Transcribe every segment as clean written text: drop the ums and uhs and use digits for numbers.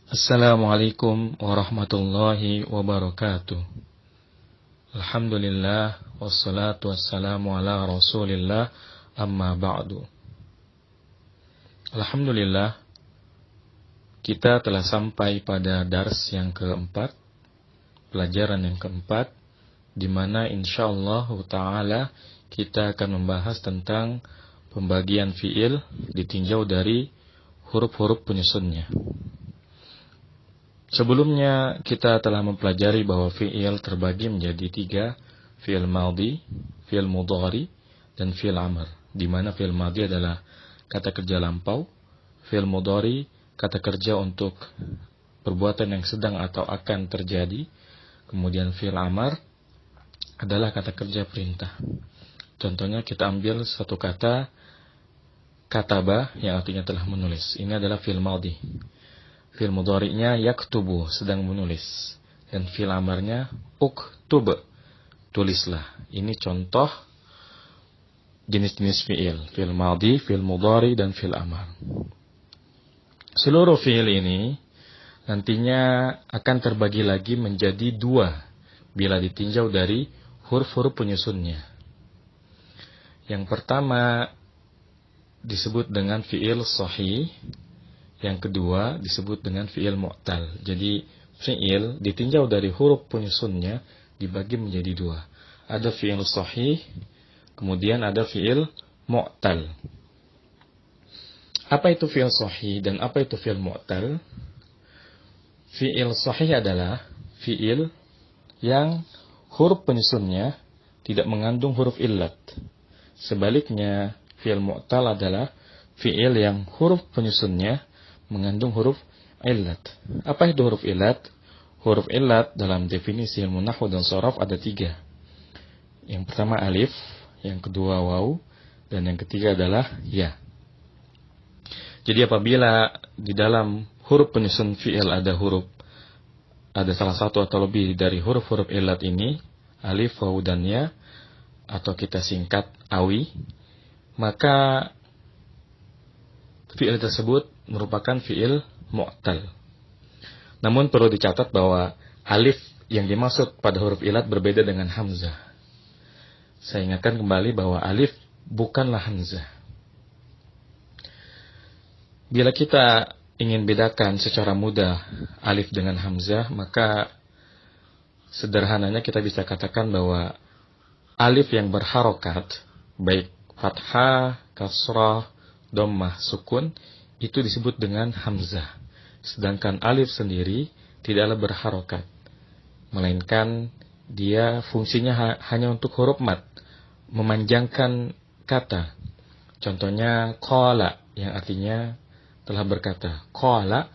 Assalamualaikum warahmatullahi wabarakatuh. Alhamdulillah wassalatu wassalamu ala Rasulillah amma ba'du. Alhamdulillah, kita telah sampai pada dars yang keempat, pelajaran yang keempat, di mana insyaallah ta'ala kita akan membahas tentang pembagian fi'il ditinjau dari huruf-huruf penyusunnya. Sebelumnya kita telah mempelajari bahwa fi'il terbagi menjadi tiga, fi'il madhi, fi'il mudhari, dan fi'il amr. Di mana fi'il madhi adalah kata kerja lampau, fi'il mudhari kata kerja untuk perbuatan yang sedang atau akan terjadi, kemudian fi'il amr adalah kata kerja perintah. Contohnya kita ambil satu kata kataba yang artinya telah menulis. Ini adalah fi'il madhi. Fi'il mudhari'nya yaktubu, sedang menulis. Dan fi'il amarnya uktub, tulislah. Ini contoh jenis-jenis fi'il. Fi'il madhi, fi'il mudhari, dan fi'il amar. Seluruh fi'il ini nantinya akan terbagi lagi menjadi dua bila ditinjau dari huruf-huruf penyusunnya. Yang pertama disebut dengan fi'il sahih. Yang kedua disebut dengan fi'il mu'tal. Jadi fi'il ditinjau dari huruf penyusunnya dibagi menjadi dua. Ada fi'il sahih, kemudian ada fi'il mu'tal. Apa itu fi'il sahih dan apa itu fi'il mu'tal? Fi'il sahih adalah fi'il yang huruf penyusunnya tidak mengandung huruf illat. Sebaliknya, fi'il mu'tal adalah fi'il yang huruf penyusunnya mengandung huruf illat. Apa itu huruf illat? Huruf illat dalam definisi ilmu nahwu dan sharaf ada tiga. Yang pertama alif, yang kedua waw, dan yang ketiga adalah ya. Jadi apabila di dalam huruf penyusun fi'il ada salah satu atau lebih dari huruf-huruf illat ini, alif, waw, dan ya, atau kita singkat awi, maka fi'il tersebut merupakan fi'il mu'tal. Namun perlu dicatat bahwa alif yang dimaksud pada huruf illat berbeda dengan hamzah. Saya ingatkan kembali bahwa alif bukanlah hamzah. Bila kita ingin bedakan secara mudah alif dengan hamzah, maka sederhananya kita bisa katakan bahwa alif yang berharokat, baik fathah, kasrah, dhammah, sukun, itu disebut dengan hamzah. Sedangkan alif sendiri tidaklah berharokat, melainkan dia fungsinya hanya untuk huruf mad, memanjangkan kata. Contohnya qala, yang artinya telah berkata. Qala,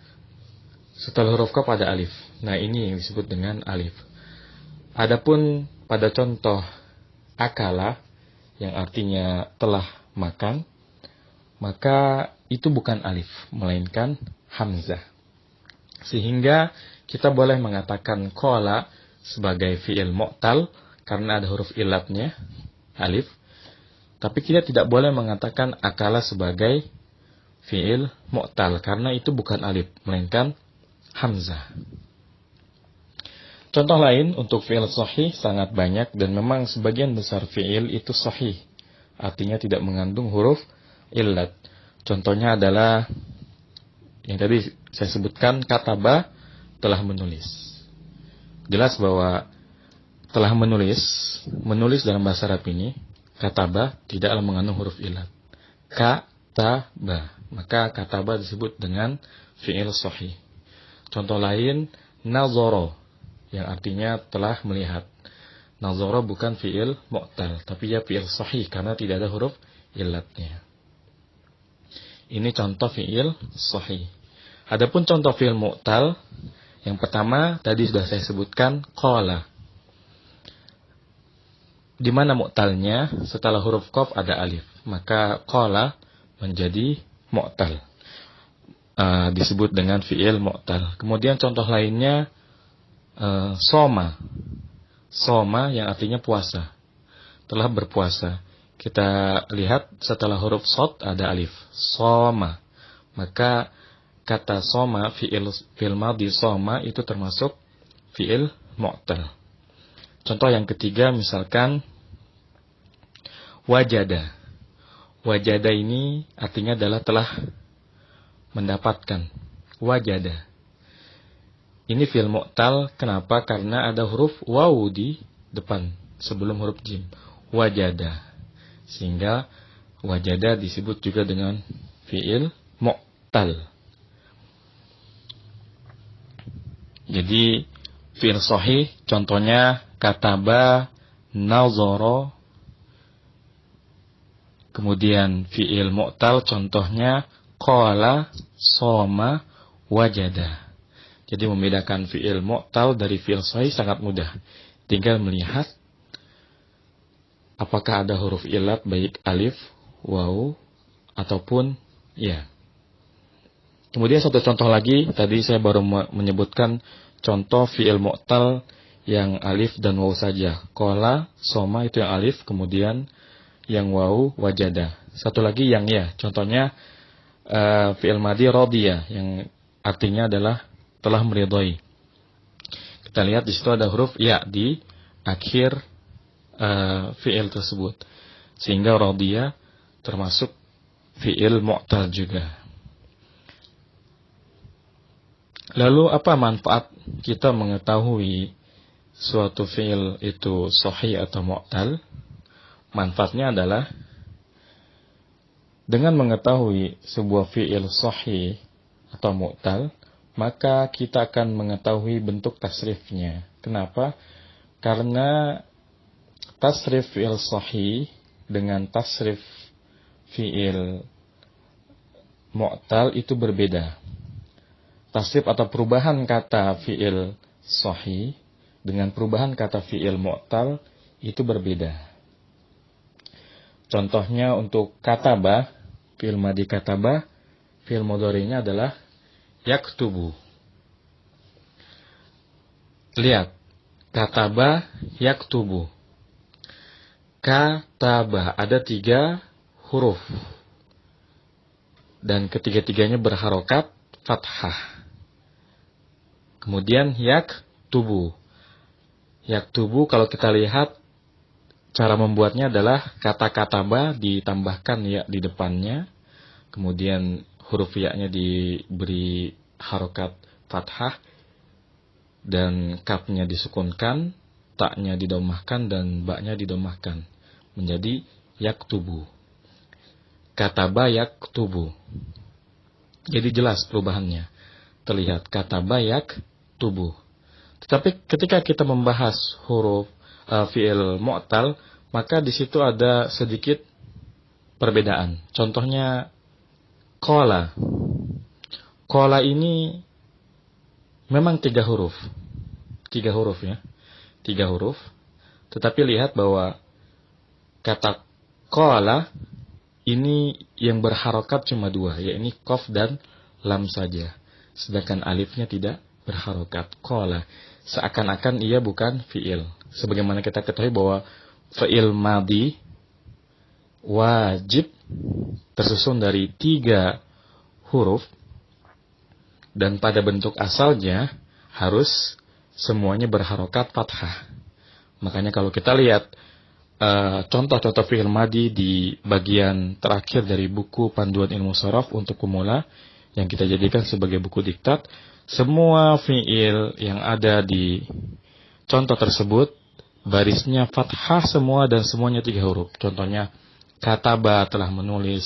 setelah huruf qaf ada alif. Nah, ini yang disebut dengan alif. Adapun pada contoh akala, yang artinya telah makan, maka itu bukan alif, melainkan hamzah. Sehingga kita boleh mengatakan qala sebagai fi'il mu'tal karena ada huruf illatnya, alif. Tapi kita tidak boleh mengatakan akala sebagai fi'il mu'tal karena itu bukan alif, melainkan hamzah. Contoh lain untuk fi'il sahih sangat banyak dan memang sebagian besar fi'il itu sahih. Artinya tidak mengandung huruf illat. Contohnya adalah yang tadi saya sebutkan, kataba, telah menulis. Jelas bahwa telah menulis dalam bahasa Arab ini, kataba tidaklah mengandung huruf illat. Kataba, maka kataba disebut dengan fi'il sahih. Contoh lain, nazara, yang artinya telah melihat. Nazara bukan fi'il mu'tal, tapi ya fi'il sahih karena tidak ada huruf illatnya. Ini contoh fi'il sahih. Adapun contoh fi'il mu'tal, yang pertama tadi sudah saya sebutkan qala. Di mana mu'talnya? Setelah huruf qaf ada alif, maka qala menjadi mu'tal. Disebut dengan fi'il mu'tal. Kemudian contoh lainnya soma. Soma yang artinya puasa. Telah berpuasa. Kita lihat setelah huruf shad ada alif. Soma. Maka kata soma, fi'il madhi soma itu termasuk fi'il mu'tal. Contoh yang ketiga misalkan wajada. Wajada ini artinya adalah telah mendapatkan. Wajada. Ini fi'il mu'tal, kenapa? Karena ada huruf wawu di depan sebelum huruf jim. Wajada. Sehingga wajada disebut juga dengan fi'il mu'tal. Jadi fi'il sahih contohnya kataba, nazara. Kemudian fi'il mu'tal contohnya qala, soma, wajada. Jadi membedakan fi'il mu'tal dari fi'il sahih sangat mudah. Tinggal melihat apakah ada huruf ilat baik alif, waw, ataupun ya. Kemudian satu contoh lagi, tadi saya baru menyebutkan contoh fi'il mu'tal yang alif dan waw saja. Qala, soma itu yang alif, kemudian yang waw, wajada. Satu lagi yang ya, contohnya fi'il madhi radiyah yang artinya adalah telah meridhai. Kita lihat di situ ada huruf ya di akhir fi'il tersebut. Sehingga radiyah termasuk fi'il mu'tal juga. Lalu apa manfaat kita mengetahui suatu fi'il itu sahih atau mu'tal? Manfaatnya adalah dengan mengetahui sebuah fi'il sahih atau mu'tal, maka kita akan mengetahui bentuk tasrifnya. Kenapa? Karena tasrif fi'il sahih dengan tasrif fi'il mu'tal itu berbeda. Tasrif atau perubahan kata fi'il sahih dengan perubahan kata fi'il mu'tal itu berbeda. Contohnya untuk kataba, fi'il madhi kataba, fi'il mudhari'nya adalah yaktubu. Lihat, kataba, yaktubu. Kataba, ada 3 huruf. Dan ketiga-tiganya berharokat fathah. Kemudian yaktubu. Yaktubu kalau kita lihat, cara membuatnya adalah kata kataba ditambahkan ya di depannya. Kemudian huruf ya-nya diberi harokat fathah dan kaf-nya disukunkan, ta-nya didomahkan dan ba-nya didomahkan menjadi yaktubu. Kataba yaktubu. Jadi jelas perubahannya. Terlihat kataba yaktubu. Tetapi ketika kita membahas huruf fi'il mu'tal, maka di situ ada sedikit perbedaan. Contohnya qala. Qala ini memang 3 huruf. 3 huruf ya. 3 huruf. Tetapi lihat bahwa kata qala ini yang berharokat cuma 2, yaitu qaf dan lam saja. Sedangkan alifnya tidak berharokat. Qala. Seakan-akan ia bukan fi'il. Sebagaimana kita ketahui bahwa fi'il madhi wajib tersusun dari 3 huruf dan pada bentuk asalnya harus semuanya berharokat fathah. Makanya kalau kita lihat contoh-contoh fi'il madhi di bagian terakhir dari buku Panduan Ilmu Sharaf untuk pemula yang kita jadikan sebagai buku diktat, semua fi'il yang ada di contoh tersebut barisnya fathah semua dan semuanya 3 huruf. Contohnya kataba telah menulis,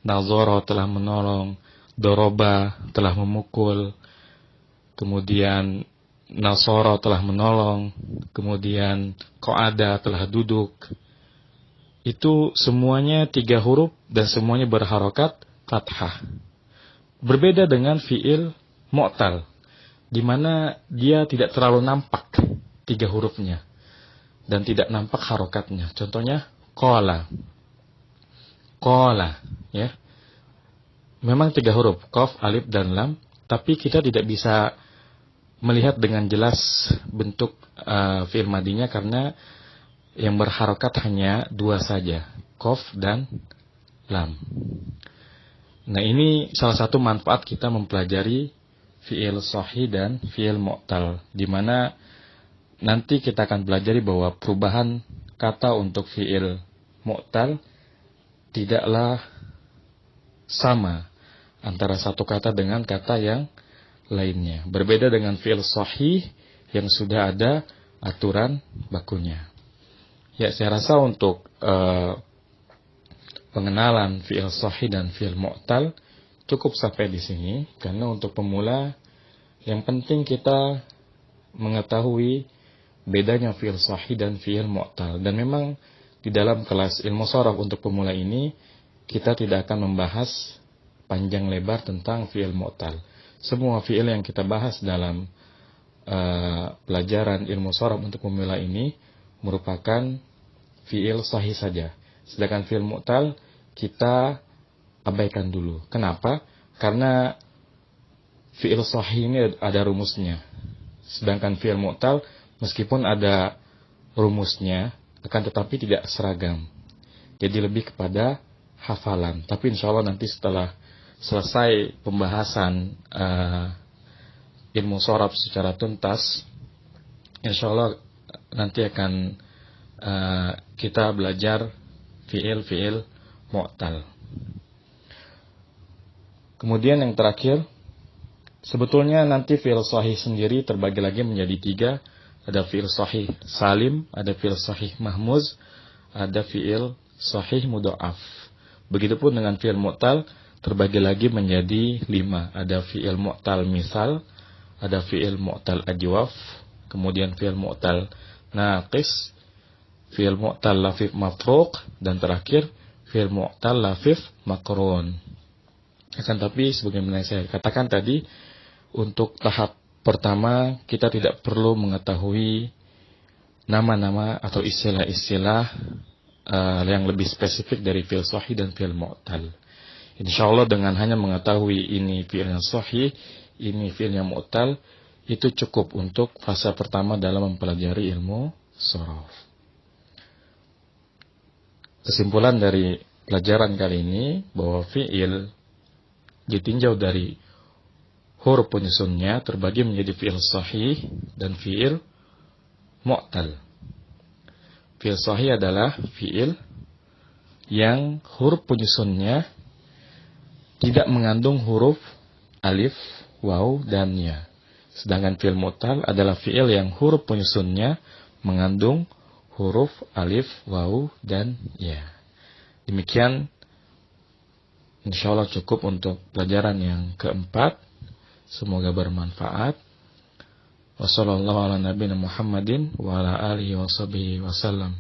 nazara telah menolong, doroba telah memukul, kemudian nasara telah menolong, kemudian qa'ada telah duduk. Itu semuanya 3 huruf dan semuanya berharokat fathah. Berbeda dengan fi'il mu'tal, di mana dia tidak terlalu nampak 3 hurufnya dan tidak nampak harokatnya. Contohnya qala. Qala, ya. Memang 3 huruf, qaf, alif dan lam, tapi kita tidak bisa melihat dengan jelas bentuk fi'il madhinya karena yang berharokat hanya 2 saja, qaf dan lam. Nah, ini salah satu manfaat kita mempelajari fi'il sahih dan fi'il mu'tal, di mana nanti kita akan pelajari bahwa perubahan kata untuk fi'il mu'tal tidaklah sama antara satu kata dengan kata yang lainnya. Berbeda dengan fi'il sahih yang sudah ada aturan bakunya. Ya, saya rasa untuk pengenalan fi'il sahih dan fi'il mu'tal cukup sampai di sini, karena untuk pemula yang penting kita mengetahui bedanya fi'il sahih dan fi'il mu'tal. Dan memang di dalam kelas ilmu sharaf untuk pemula ini kita tidak akan membahas panjang lebar tentang fi'il mu'tal. Semua fi'il yang kita bahas dalam pelajaran ilmu sharaf untuk pemula ini merupakan fi'il sahih saja. Sedangkan fi'il mu'tal kita abaikan dulu. Kenapa? Karena fi'il sahih ini ada rumusnya. Sedangkan fi'il mu'tal meskipun ada rumusnya, akan tetapi tidak seragam. Jadi lebih kepada hafalan. Tapi insya Allah nanti setelah selesai pembahasan ilmu sharaf secara tuntas, insya Allah nanti akan kita belajar fi'il mu'tal. Kemudian yang terakhir, sebetulnya nanti fi'il sahih sendiri terbagi lagi menjadi 3. Ada fi'il sahih salim, ada fi'il sahih mahmuz, ada fi'il sahih mudha'af. Begitupun dengan fi'il mu'tal terbagi lagi menjadi 5. Ada fi'il mu'tal misal, ada fi'il mu'tal ajwaf, kemudian fi'il mu'tal naqis, fi'il mu'tal lafif mafruq, dan terakhir fi'il mu'tal lafif makrun. Akan tapi sebagaimana saya katakan tadi, untuk tahap pertama kita tidak perlu mengetahui nama-nama atau istilah-istilah yang lebih spesifik dari fi'il sahih dan fi'il mu'tal. Insyaallah dengan hanya mengetahui ini fi'il yang sahih, ini fi'il yang mu'tal, itu cukup untuk fase pertama dalam mempelajari ilmu sharaf. Kesimpulan dari pelajaran kali ini bahwa fi'il ditinjau dari huruf penyusunnya terbagi menjadi fi'il sahih dan fi'il mu'tal. Fi'il sahih adalah fi'il yang huruf penyusunnya tidak mengandung huruf alif, waw, dan ya. Sedangkan fi'il mu'tal adalah fi'il yang huruf penyusunnya mengandung huruf alif, waw, dan ya. Demikian insyaallah cukup untuk pelajaran yang keempat. Semoga bermanfaat. Wassallallahu ala nabiyina Muhammadin wa ala alihi wa sahbihi wasallam.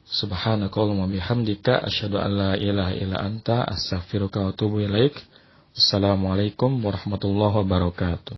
Subhanakallahumma bihamdika asyhadu an la ilaha illa anta astaghfiruka wa atubu ilaik. Wassalamualaikum warahmatullahi wabarakatuh.